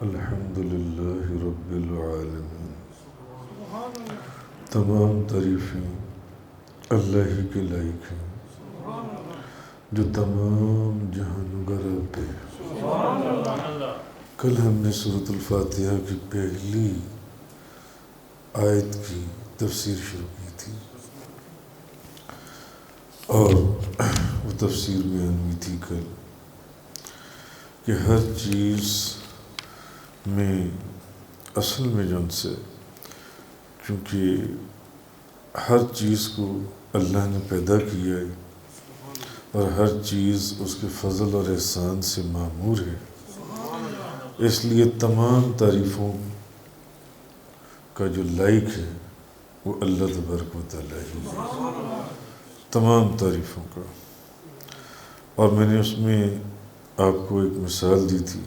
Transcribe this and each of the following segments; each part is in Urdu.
الحمد للہ رب العالمین، تمام تعریفیں اللہ ہی کے لائق ہیں جو تمام جہانوں کا رب ہے۔ کل ہم نے سورۃ الفاتحہ کی پہلی آیت کی تفسیر شروع کی تھی اور وہ تفسیر بیان ہوئی تھی کل کہ ہر چیز میں اصل میں جو ان سے چونکہ ہر چیز کو اللہ نے پیدا کیا ہے اور ہر چیز اس کے فضل اور احسان سے معمور ہے، اس لیے تمام تعریفوں کا جو لائق ہے وہ اللہ تبارک و تعالیٰ ہی ہے، تمام تعریفوں کا۔ اور میں نے اس میں آپ کو ایک مثال دی تھی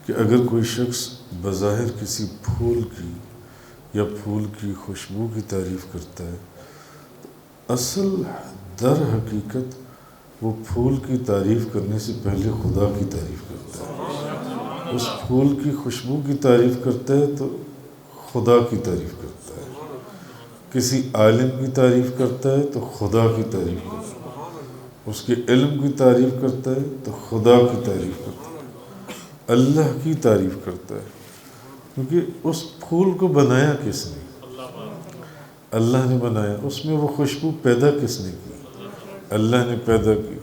کہ اگر کوئی شخص بظاہر کسی پھول کی یا پھول کی خوشبو کی تعریف کرتا ہے تو اصل در حقیقت وہ پھول کی تعریف کرنے سے پہلے خدا کی تعریف کرتا ہے، اس پھول کی خوشبو کی تعریف کرتا ہے تو خدا کی تعریف کرتا ہے، کسی عالم کی تعریف کرتا ہے تو خدا کی تعریف کرتا ہے، اس کے علم کی تعریف کرتا ہے تو خدا کی تعریف کرتا ہے، اللہ کی تعریف کرتا ہے، کیونکہ اس پھول کو بنایا کس نے؟ اللہ نے بنایا۔ اس میں وہ خوشبو پیدا کس نے کی؟ اللہ نے پیدا کی۔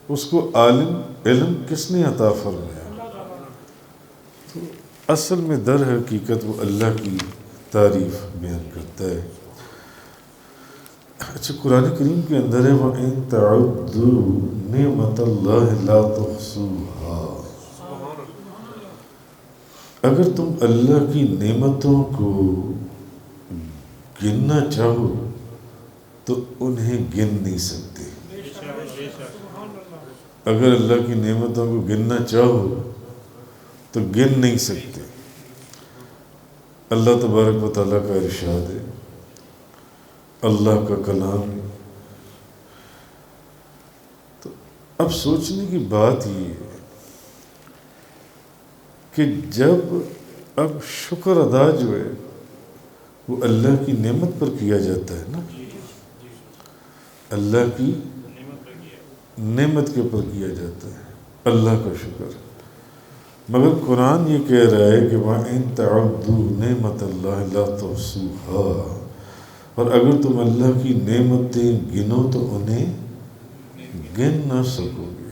اس کو علم کس نے عطا فرمایا؟ تو اصل میں در حقیقت وہ اللہ کی تعریف بیان کرتا ہے۔ اچھا، قرآن کریم کے اندر ہے وَإِن تَعُدُّوا نِعْمَتَ اللَّهِ لَا تُحْصُوهَا، اگر تم اللہ کی نعمتوں کو گننا چاہو تو انہیں گن نہیں سکتے۔ اگر اللہ کی نعمتوں کو گننا چاہو تو گن نہیں سکتے۔ اللہ تبارک و تعالیٰ کا ارشاد ہے، اللہ کا کلام ہے۔ تو اب سوچنے کی بات یہ ہے کہ جب اب شکر ادا جو ہے وہ اللہ کی نعمت پر کیا جاتا ہے نا، اللہ کی نعمت کے اوپر کیا جاتا ہے اللہ کا شکر، مگر قرآن یہ کہہ رہا ہے کہ وَإِن تَعُدُّوا نِعْمَتَ اللَّهِ لَا تُحْصُوهَا، اور اگر تم اللہ کی نعمتیں گنو تو انہیں گن نہ سکو گے،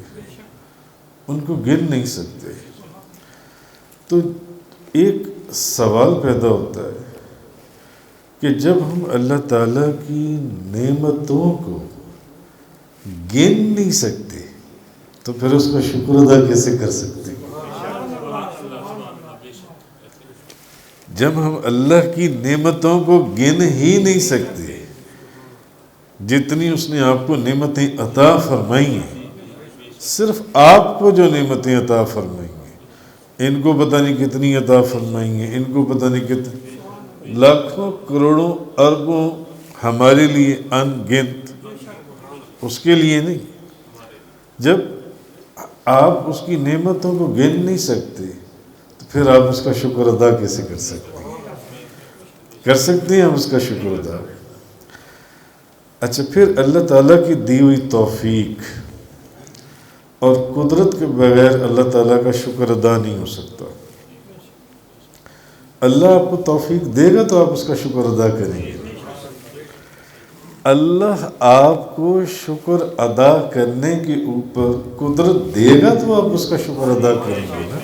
ان کو گن نہیں سکتے۔ تو ایک سوال پیدا ہوتا ہے کہ جب ہم اللہ تعالیٰ کی نعمتوں کو گن نہیں سکتے تو پھر اس کا شکر ادا کیسے کر سکتے؟ جب ہم اللہ کی نعمتوں کو گن ہی نہیں سکتے، جتنی اس نے آپ کو نعمتیں عطا فرمائی ہیں، صرف آپ کو جو نعمتیں عطا فرمائی ہیں، ان کو پتہ نہیں کتنی عطا فرمائی ہیں، ان کو پتہ نہیں کتنی لاکھوں کروڑوں اربوں ہمارے لیے ان گنت، اس کے لیے نہیں۔ جب آپ اس کی نعمتوں کو گن نہیں سکتے تو پھر آپ اس کا شکر ادا کیسے کر سکتے ہیں؟ کر سکتے ہیں ہم اس کا شکر ادا؟ اچھا، پھر اللہ تعالیٰ کی دی ہوئی توفیق اور قدرت کے بغیر اللہ تعالیٰ کا شکر ادا نہیں ہو سکتا۔ اللہ آپ کو توفیق دے گا تو آپ اس کا شکر ادا کریں گے۔ اللہ آپ کو شکر ادا کرنے کے اوپر قدرت دے گا تو آپ اس کا شکر ادا کریں گے نا،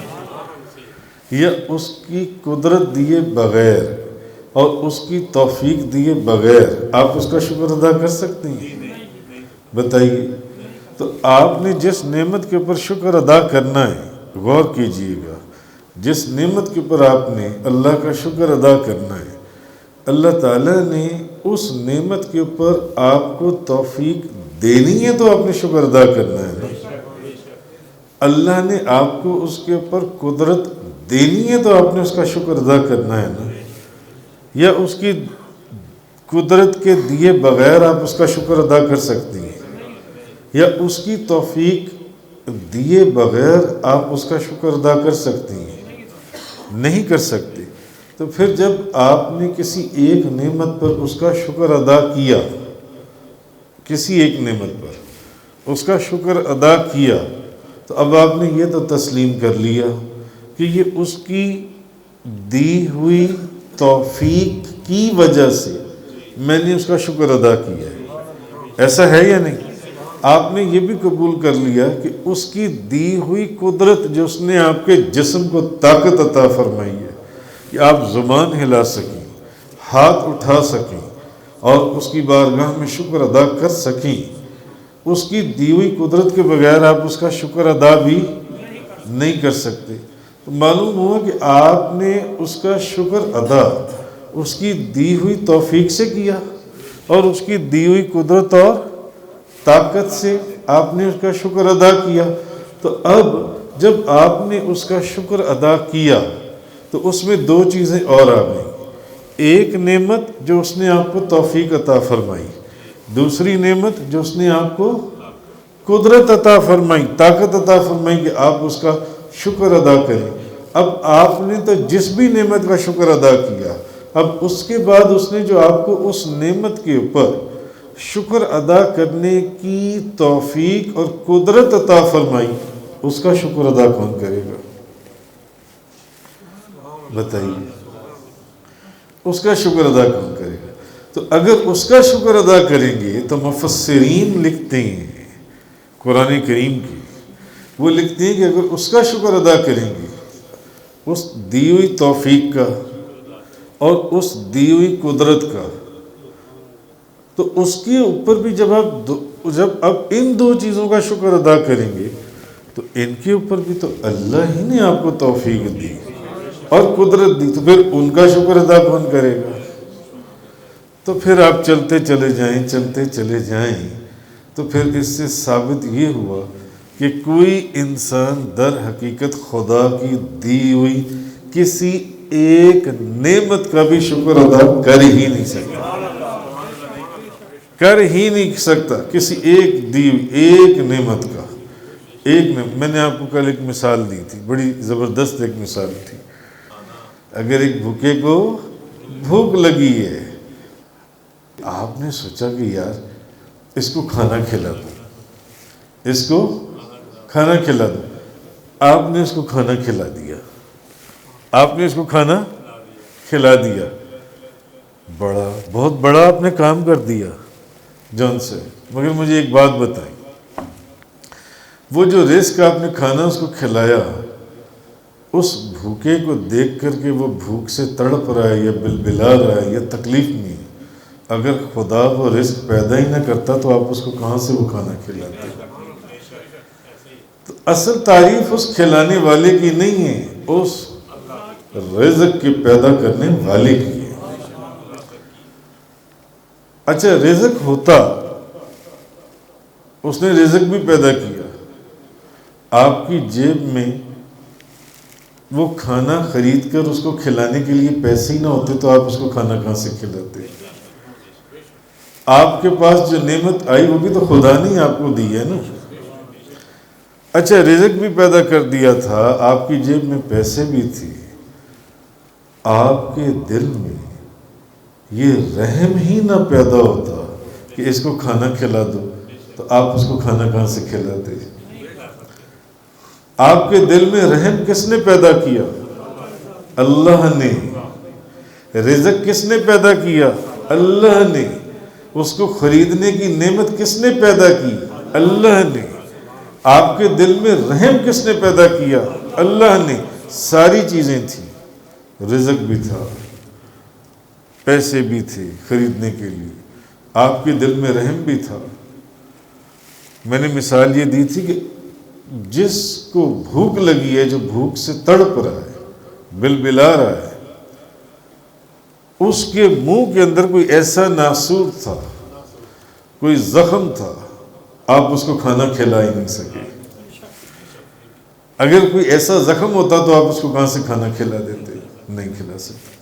یا اس کی قدرت دیے بغیر اور اس کی توفیق دیے بغیر آپ اس کا شکر ادا کر سکتے ہیں؟ بتائیے۔ تو آپ نے جس نعمت کے اوپر شکر ادا کرنا ہے، غور کیجئے گا، جس نعمت کے اوپر آپ نے اللہ کا شکر ادا کرنا ہے، اللہ تعالیٰ نے اس نعمت کے اوپر آپ کو توفیق دینی ہے تو آپ نے شکر ادا کرنا ہے نا۔ اللہ نے آپ کو اس کے اوپر قدرت دینی ہے تو آپ نے اس کا شکر ادا کرنا ہے نا، یا اس کی قدرت کے دیے بغیر آپ اس کا شکر ادا کر سکتے ہیں، یا اس کی توفیق دیے بغیر آپ اس کا شکر ادا کر سکتے ہیں؟ نہیں کر سکتے، تو پھر جب آپ نے کسی ایک نعمت پر اس کا شکر ادا کیا، کسی ایک نعمت پر اس کا شکر ادا کیا، تو اب آپ نے یہ تو تسلیم کر لیا کہ یہ اس کی دی ہوئی توفیق کی وجہ سے میں نے اس کا شکر ادا کیا ہے، ایسا ہے یا نہیں؟ آپ نے یہ بھی قبول کر لیا کہ اس کی دی ہوئی قدرت جو اس نے آپ کے جسم کو طاقت عطا فرمائی ہے کہ آپ زبان ہلا سکیں، ہاتھ اٹھا سکیں اور اس کی بارگاہ میں شکر ادا کر سکیں، اس کی دی ہوئی قدرت کے بغیر آپ اس کا شکر ادا بھی نہیں کر سکتے۔ تو معلوم ہوا کہ آپ نے اس کا شکر ادا اس کی دی ہوئی توفیق سے کیا اور اس کی دی ہوئی قدرت اور طاقت سے آپ نے اس کا شکر ادا کیا۔ تو اب جب آپ نے اس کا شکر ادا کیا تو اس میں دو چیزیں اور آ گئیں، ایک نعمت جو اس نے آپ کو توفیق عطا فرمائی، دوسری نعمت جو اس نے آپ کو قدرت عطا فرمائی، طاقت عطا فرمائی کہ آپ اس کا شکر ادا کریں۔ اب آپ نے تو جس بھی نعمت کا شکر ادا کیا، اب اس کے بعد اس نے جو آپ کو اس نعمت کے اوپر شکر ادا کرنے کی توفیق اور قدرت عطا فرمائی، اس کا شکر ادا کون کرے گا؟ بتائیے، اس کا شکر ادا کون کرے گا؟ تو اگر اس کا شکر ادا کریں گے تو مفسرین لکھتے ہیں قرآن کریم کی، وہ لکھتے ہیں کہ اگر اس کا شکر ادا کریں گے اس دی ہوئی توفیق کا اور اس دی ہوئی قدرت کا، تو اس کے اوپر بھی جب اب ان دو چیزوں کا شکر ادا کریں گے تو ان کے اوپر بھی تو اللہ ہی نے آپ کو توفیق دی اور قدرت دی، تو پھر ان کا شکر ادا کون کرے گا؟ تو پھر آپ چلتے چلے جائیں تو پھر اس سے ثابت یہ ہوا کہ کوئی انسان در حقیقت خدا کی دی ہوئی کسی ایک نعمت کا بھی شکر ادا کر ہی نہیں سکتا، کسی ایک نعمت کا۔ میں نے آپ کو کل ایک مثال دی تھی، بڑی زبردست ایک مثال تھی۔ اگر ایک بھوکے کو بھوک لگی ہے، آپ نے سوچا کہ یار اس کو کھانا کھلا دو، آپ نے اس کو کھانا کھلا دیا، بہت بڑا آپ نے کام کر دیا جان سے۔ مگر مجھے ایک بات بتائیں، وہ جو رزق آپ نے کھانا اس کو کھلایا، اس بھوکے کو دیکھ کر کے وہ بھوک سے تڑپ رہا ہے یا بلبلا رہا ہے یا تکلیف نہیں ہے، اگر خدا وہ رزق پیدا ہی نہ کرتا تو آپ اس کو کہاں سے وہ کھانا کھلاتے؟ تو اصل تعریف اس کھلانے والے کی نہیں ہے، اس رزق کے پیدا کرنے والے کی ہے۔ اچھا، رزق ہوتا، اس نے رزق بھی پیدا کیا، آپ کی جیب میں وہ کھانا خرید کر اس کو کھلانے کے لیے پیسے ہی نہ ہوتے تو آپ اس کو کھانا کہاں سے کھلاتے؟ آپ کے پاس جو نعمت آئی وہ بھی تو خدا نے آپ کو دی ہے نا۔ اچھا، رزق بھی پیدا کر دیا تھا، آپ کی جیب میں پیسے بھی تھے، آپ کے دل میں یہ رحم ہی نہ پیدا ہوتا کہ اس کو کھانا کھلا دو، تو آپ اس کو کھانا کہاں سے کھلاتے؟ آپ کے دل میں رحم کس نے پیدا کیا؟ اللہ نے۔ رزق کس نے پیدا کیا؟ اللہ نے۔ اس کو خریدنے کی نعمت کس نے پیدا کی؟ اللہ نے۔ آپ کے دل میں رحم کس نے پیدا کیا؟ اللہ نے۔ ساری چیزیں تھیں، رزق بھی تھا، پیسے بھی تھے خریدنے کے لیے، آپ کے دل میں رحم بھی تھا۔ میں نے مثال یہ دی تھی کہ جس کو بھوک لگی ہے، جو بھوک سے تڑپ رہا ہے، بلبلا رہا ہے، اس کے منہ کے اندر کوئی ایسا ناسور تھا، کوئی زخم تھا، آپ اس کو کھانا کھلا ہی نہیں سکے۔ اگر کوئی ایسا زخم ہوتا تو آپ اس کو کہاں سے کھانا کھلا دیتے؟ نہیں کھلا سکتے۔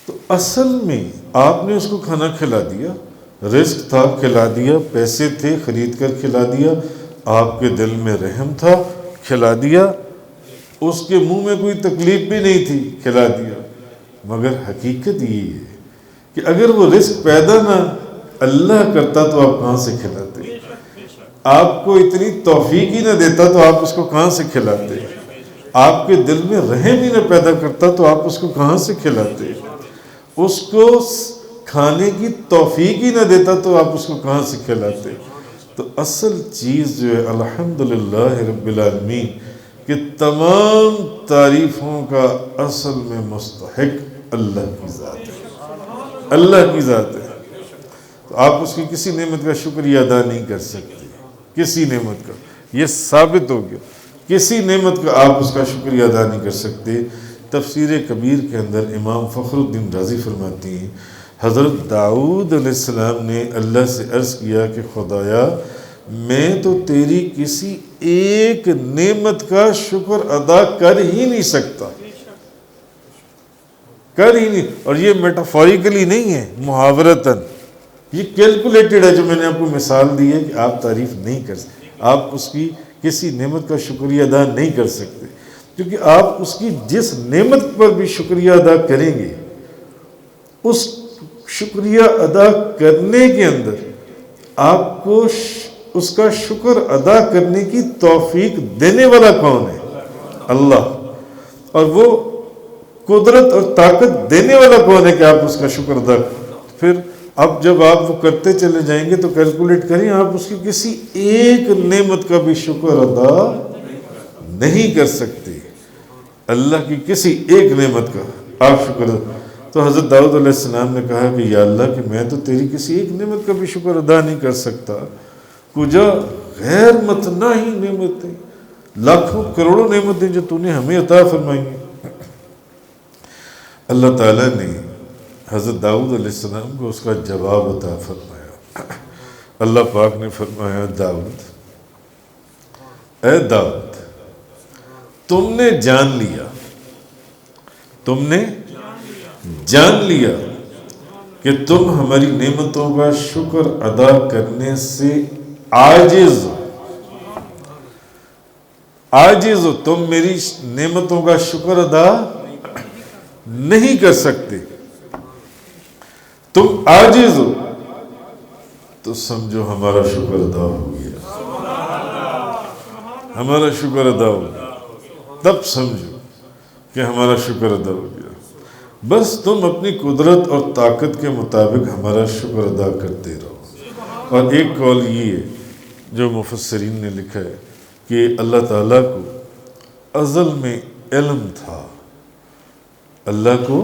تو اصل میں آپ نے اس کو کھانا کھلا دیا، رزق تھا کھلا دیا، پیسے تھے خرید کر کھلا دیا، آپ کے دل میں رحم تھا کھلا دیا، اس کے منہ میں کوئی تکلیف بھی نہیں تھی، کھلا دیا۔ مگر حقیقت یہ ہے کہ اگر وہ رزق پیدا نہ اللہ کرتا تو آپ کہاں سے کھلاتے؟ آپ کو اتنی توفیق ہی نہ دیتا تو آپ اس کو کہاں سے کھلاتے؟ آپ کے دل میں رحم ہی نہ پیدا کرتا تو آپ اس کو کہاں سے کھلاتے؟ اس کو کھانے کی توفیق ہی نہ دیتا تو آپ اس کو کہاں سے کھلاتے؟ تو اصل چیز جو ہے الحمدللہ رب العالمین کہ تمام تعریفوں کا اصل میں مستحق اللہ کی ذات ہے، اللہ کی ذات ہے۔ تو آپ اس کی کسی نعمت کا شکریہ ادا نہیں کر سکتے، کسی نعمت کا، یہ ثابت ہو گیا، کسی نعمت کا آپ اس کا شکریہ ادا نہیں کر سکتے۔ تفسیر کبیر کے اندر امام فخر الدین رازی فرماتی ہیں حضرت داؤد علیہ السلام نے اللہ سے عرض کیا کہ خدایا میں تو تیری کسی ایک نعمت کا شکر ادا کر ہی نہیں سکتا، کر ہی نہیں۔ اور یہ میٹافوریکلی نہیں ہے، محاورتاً، یہ کیلکولیٹڈ ہے۔ جو میں نے آپ کو مثال دی ہے کہ آپ تعریف نہیں کر سکتے، آپ اس کی کسی نعمت کا شکریہ ادا نہیں کر سکتے، کیونکہ آپ اس کی جس نعمت پر بھی شکریہ ادا کریں گے اس شکریہ ادا کرنے کے اندر آپ کو اس کا شکر ادا کرنے کی توفیق دینے والا کون ہے؟ اللہ۔ اور وہ قدرت اور طاقت دینے والا کون ہے کہ آپ اس کا شکر ادا کریں؟ پھر اب جب آپ وہ کرتے چلے جائیں گے تو کیلکولیٹ کریں، آپ اس کی کسی ایک نعمت کا بھی شکر ادا نہیں کر سکتے، اللہ کی کسی ایک نعمت کا آپ شکر ادا۔ تو حضرت داؤد علیہ السلام نے کہا کہ یا اللہ کہ میں تو تیری کسی ایک نعمت کا بھی شکر ادا نہیں کر سکتا، کجا غیر متناہی نعمتیں، لاکھوں کروڑوں نعمتیں جو تو نے ہمیں عطا فرمائی ہیں۔ اللہ تعالیٰ نے حضرت داؤد علیہ السلام کو اس کا جواب عطا فرمایا۔ اللہ پاک نے فرمایا داؤد، اے داؤد تم نے جان لیا، تم نے جان لیا کہ تم ہماری نعمتوں کا شکر ادا کرنے سے عاجز ہو، تم میری نعمتوں کا شکر ادا نہیں کر سکتے، تم عاجز ہو، تو سمجھو ہمارا شکر ادا ہو گیا، ہمارا شکر ادا ہو گیا، تب سمجھو کہ ہمارا شکر ادا ہو گیا۔ بس تم اپنی قدرت اور طاقت کے مطابق ہمارا شکر ادا کرتے رہو۔ اور ایک قول یہ ہے جو مفسرین نے لکھا ہے کہ اللہ تعالیٰ کو ازل میں علم تھا، اللہ کو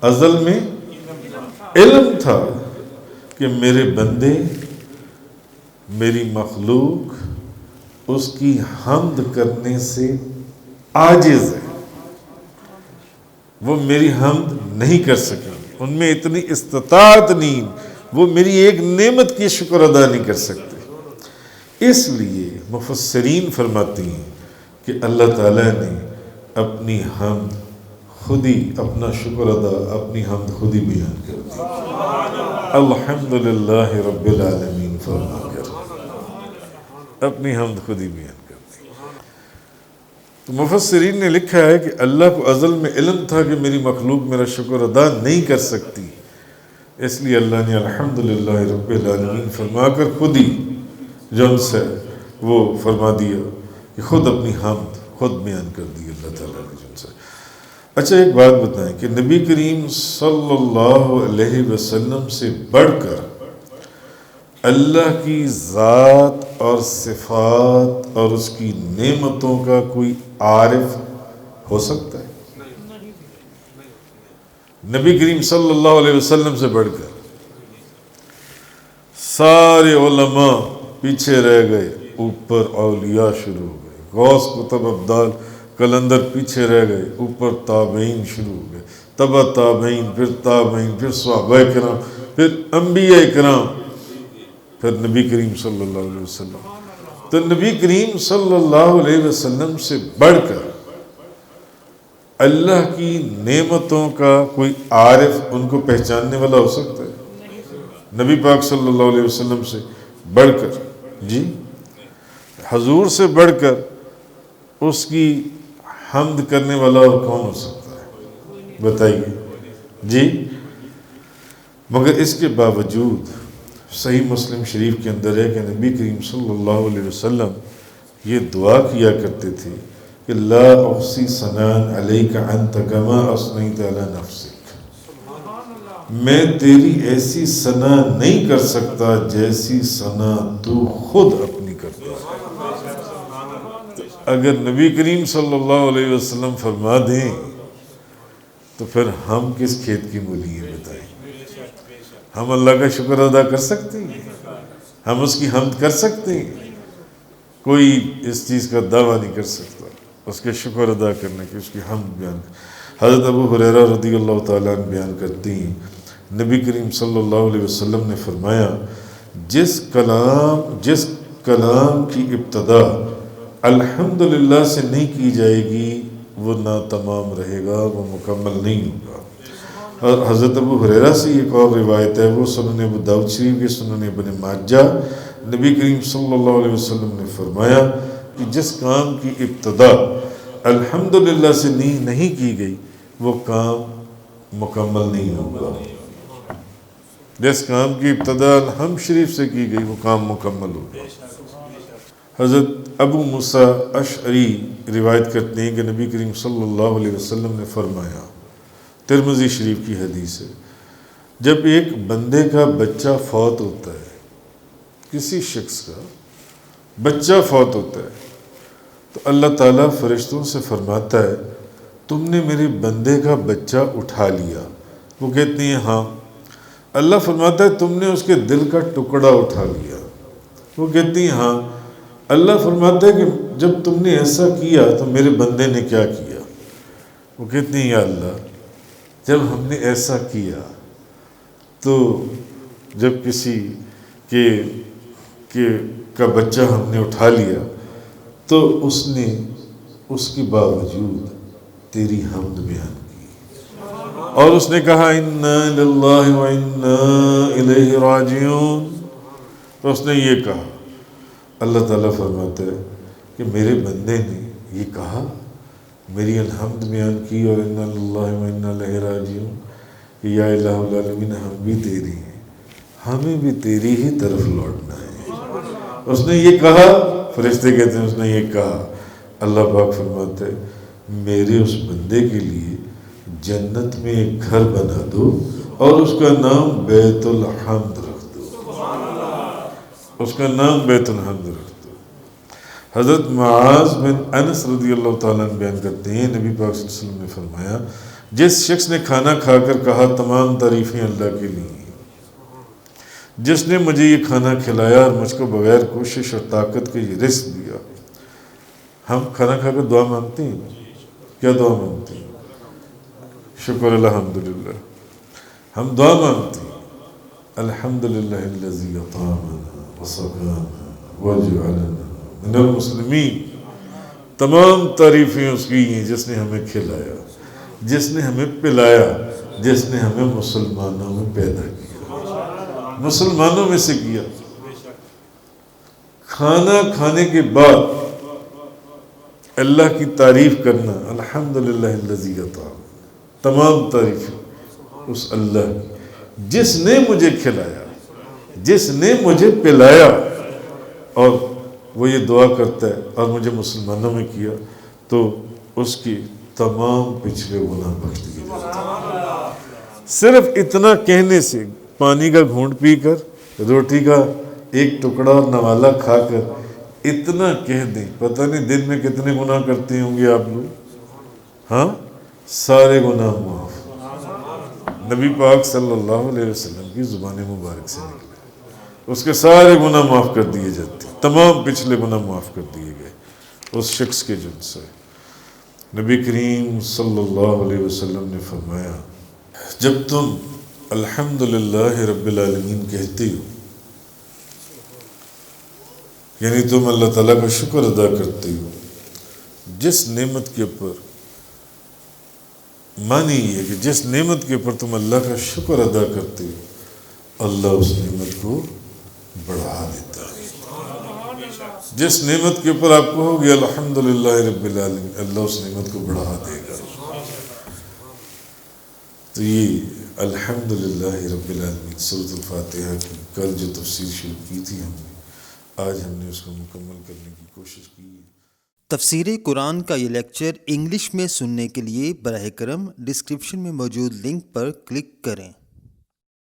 ازل میں علم تھا کہ میرے بندے، میری مخلوق اس کی حمد کرنے سے عاجز ہے، وہ میری حمد نہیں کر سکے، ان میں اتنی استطاعت نہیں، وہ میری ایک نعمت کی شکر ادا نہیں کر سکتے۔ اس لیے مفسرین فرماتی ہیں کہ اللہ تعالیٰ نے اپنی حمد خود ہی، اپنا شکر ادا، اپنی حمد خود ہی بیان کر دی۔ الحمدللہ رب العالمین فرما کر اپنی حمد خود ہی بیان کر دی۔ تو مفسرین نے لکھا ہے کہ اللہ کو ازل میں علم تھا کہ میری مخلوق میرا شکر ادا نہیں کر سکتی، اس لیے اللہ نے الحمدللہ رب العالمین فرما کر خود ہی جو ان سے وہ فرما دیا کہ خود اپنی حمد خود بیان کر دی اللہ تعالیٰ نے جن سے۔ اچھا ایک بات بتائیں کہ نبی کریم صلی اللہ علیہ وسلم سے بڑھ کر اللہ کی ذات اور صفات اور اس کی نعمتوں کا کوئی عارف ہو سکتا ہے؟ نبی کریم صلی اللہ علیہ وسلم سے بڑھ کر سارے علماء پیچھے رہ گئے، اوپر اولیاء شروع ہو گئے، غوث قطب ابدال قلندر پیچھے رہ گئے، اوپر تابعین شروع ہو گئے، تبع تابعین، پھر صحابہ کرام، پھر انبیاء کرام، پھر نبی کریم صلی اللہ علیہ وسلم۔ تو نبی کریم صلی اللہ علیہ وسلم سے بڑھ کر اللہ کی نعمتوں کا کوئی عارف ان کو پہچاننے والا ہو سکتا ہے؟ نبی پاک صلی اللہ علیہ وسلم سے بڑھ کر، جی حضور سے بڑھ کر اس کی حمد کرنے والا اور کون ہو سکتا ہے بتائیے جی؟ مگر اس کے باوجود صحیح مسلم شریف کے اندر ہے کہ نبی کریم صلی اللہ علیہ وسلم یہ دعا کیا کرتے تھے کہ لا احصی ثناء علیک انت کما اثنیت علی نفسک، میں تیری ایسی ثنا نہیں کر سکتا جیسی ثنا تو خود اپنی کرتا ہے۔ اگر نبی کریم صلی اللہ علیہ وسلم فرما دیں تو پھر ہم کس کھیت کی مولی ہیں بتائیں؟ ہم اللہ کا شکر ادا کر سکتے ہیں؟ ہم اس کی حمد کر سکتے ہیں؟ کوئی اس چیز کا دعویٰ نہیں کر سکتا اس کے شکر ادا کرنے کی، اس کی حمد بیان کر۔ حضرت ابو ہریرہ رضی اللہ تعالیٰ عنہ بیان کرتی ہیں نبی کریم صلی اللہ علیہ وسلم نے فرمایا جس کلام کی ابتدا الحمدللہ سے نہیں کی جائے گی وہ ناتمام رہے گا، وہ مکمل نہیں ہوگا۔ اور حضرت ابو ہریرہ سے ایک اور روایت ہے، وہ سنن ابو داؤد شریف کے سنن ابن ماجہ، نبی کریم صلی اللہ علیہ وسلم نے فرمایا کہ جس کام کی ابتدا الحمدللہ سے نہیں کی گئی وہ کام مکمل نہیں ہوگا۔ جس کام کی ابتدا الحمد شریف سے کی گئی وہ کام مکمل ہوگا۔ حضرت ابو موسیٰ اشعری روایت کرتے ہیں کہ نبی کریم صلی اللہ علیہ وسلم نے فرمایا، ترمذی شریف کی حدیث ہے، جب ایک بندے کا بچہ فوت ہوتا ہے، کسی شخص کا بچہ فوت ہوتا ہے، تو اللہ تعالیٰ فرشتوں سے فرماتا ہے تم نے میرے بندے کا بچہ اٹھا لیا؟ وہ کہتے ہیں ہاں۔ اللہ فرماتا ہے تم نے اس کے دل کا ٹکڑا اٹھا لیا؟ وہ کہتی ہیں ہاں۔ اللہ فرماتا ہے کہ جب تم نے ایسا کیا تو میرے بندے نے کیا کیا؟ وہ کہتے ہیں یا اللہ جب ہم نے ایسا کیا تو جب کسی کا بچہ ہم نے اٹھا لیا تو اس نے اس کے باوجود تیری حمد بیان کی اور اس نے کہا انا للہ و انا الیہ راجعون، تو اس نے یہ کہا۔ اللہ تعالیٰ فرماتا ہے کہ میرے بندے نے یہ کہا، میری الحمد بیان کی اور انا للہ و انا الیہ راجعون، کہ یا الہ العالمین ہم بھی تیری ہیں، ہمیں بھی تیری ہی طرف لوٹنا ہے۔ اس نے یہ کہا، فرشتے کہتے ہیں اس نے یہ کہا، اللہ پاک فرماتا ہے میرے اس بندے کے لیے جنت میں ایک گھر بنا دو اور اس کا نام بیت الحمد رکھ دو، اس کا نام بیت الحمد رکھ دو۔ حضرت معاذ بن انس رضی اللہ تعالیٰ عنہ بیان کرتے ہیں نبی پاک صلی اللہ علیہ وسلم نے فرمایا جس شخص نے کھانا کھا کر کہا تمام تعریفیں اللہ کے لیے، جس نے مجھے یہ کھانا کھلایا اور مجھ کو بغیر کوشش اور طاقت کے یہ رزق دیا۔ ہم کھانا کھا کر دعا مانگتے ہیں، کیا دعا مانگتے ہیں؟ شکر الحمدللہ۔ ہم دعا مانگتے ہیں الحمدللہ الذی اطعمنا وسقانا وجعلنا من المسلمین، تمام تعریفیں اس کی ہیں جس نے ہمیں کھلایا، جس نے ہمیں پلایا، جس نے ہمیں مسلمانوں میں پیدا کیا، مسلمانوں میں سے کیا۔ کھانا کھانے کے بعد اللہ کی تعریف کرنا، الحمدللہ الذی اطعمنا، تمام تعریفیں اس اللہ کی جس نے مجھے کھلایا، جس نے مجھے پلایا، اور وہ یہ دعا کرتا ہے اور مجھے مسلمانوں میں کیا تو اس کی تمام پچھلے گناہ بخش دیے جاتے ہیں۔ صرف اتنا کہنے سے، پانی کا گھونٹ پی کر، روٹی کا ایک ٹکڑا اور نوالا کھا کر اتنا کہہ دیں، پتہ نہیں دن میں کتنے گناہ کرتے ہوں گے آپ لوگ، ہاں سارے گناہ معاف۔ نبی پاک صلی اللہ علیہ وسلم کی زبان مبارک سے نکلے اس کے سارے گناہ معاف کر دیے جاتے، تمام پچھلے گناہ معاف کر دیے گئے اس شخص کے جن سے۔ نبی کریم صلی اللہ علیہ وسلم نے فرمایا جب تم الحمدللہ رب العالمین کہتے ہو، یعنی تم اللہ تعالیٰ کا شکر ادا کرتے ہو، جس نعمت کے اوپر، معنی یہ ہے کہ جس نعمت کے اوپر تم اللہ کا شکر ادا کرتے ہو اللہ اس نعمت کو بڑھا دیتا ہے۔ جس نعمت کے اوپر آپ کہو گے الحمدللہ رب العالمین، اللہ اس نعمت کو بڑھا دے گا۔ تو یہ الحمدللہ رب العالمین سورۃ الفاتحہ کی کل جو تفسیر شروع کی تھی ہم نے، آج ہم نے اس کو مکمل کرنے کی کوشش کی ہے۔ تفسیر قرآن کا یہ لیکچر انگلش میں سننے کے لیے براہ کرم ڈسکرپشن میں موجود لنک پر کلک کریں۔